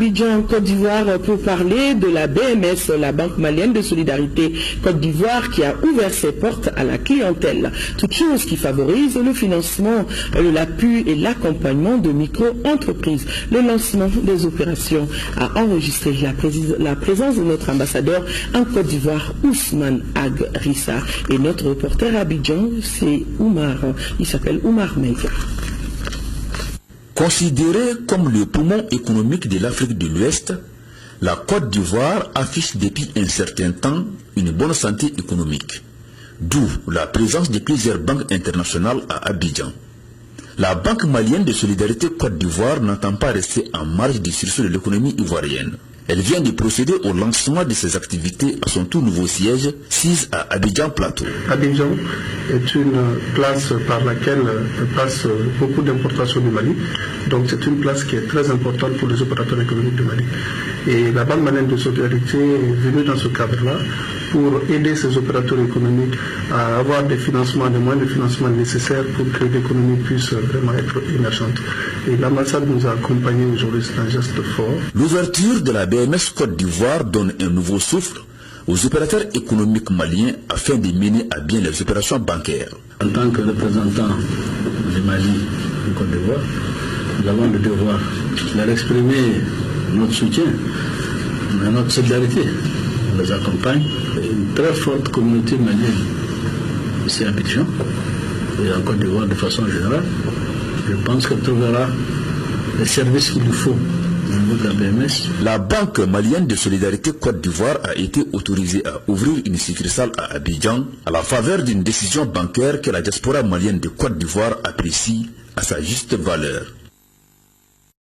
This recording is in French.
Abidjan, Côte d'Ivoire, pour parler de la BMS, la Banque malienne de solidarité Côte d'Ivoire, qui a ouvert ses portes à la clientèle. Toute chose qui favorise le financement, l'appui et l'accompagnement de micro-entreprises. Le lancement des opérations a enregistré la présence de notre ambassadeur en Côte d'Ivoire, Ousmane Ag Rissa. Et notre reporter à Abidjan, c'est Oumar. Il s'appelle Oumar Meïka. Considérée comme le poumon économique de l'Afrique de l'Ouest, la Côte d'Ivoire affiche depuis un certain temps une bonne santé économique, d'où la présence de plusieurs banques internationales à Abidjan. La Banque malienne de solidarité Côte d'Ivoire n'entend pas rester en marge du sursaut de l'économie ivoirienne. Elle vient de procéder au lancement de ses activités à son tout nouveau siège, SIS à Abidjan Plateau. Abidjan est une place par laquelle passe beaucoup d'importations du Mali. Donc c'est une place qui est très importante pour les opérateurs économiques du Mali. Et la Banque malienne de solidarité est venue dans ce cadre-là pour aider ces opérateurs économiques à avoir des financements, des moyens de financement nécessaires pour que l'économie puisse vraiment être émergente. Et l'ambassade nous a accompagnés aujourd'hui, c'est un geste fort. L'ouverture de la BMS Côte d'Ivoire donne un nouveau souffle aux opérateurs économiques maliens afin de mener à bien les opérations bancaires. En tant que représentant du Mali et Côte d'Ivoire, nous avons le devoir de leur exprimer notre soutien, notre solidarité. On les accompagne. Une très forte communauté malienne ici à Abidjan et en Côte d'Ivoire de façon générale. Je pense qu'elle trouvera les services qu'il lui faut au niveau de la BMS. La Banque malienne de solidarité Côte d'Ivoire a été autorisée à ouvrir une succursale à Abidjan à la faveur d'une décision bancaire que la diaspora malienne de Côte d'Ivoire apprécie à sa juste valeur.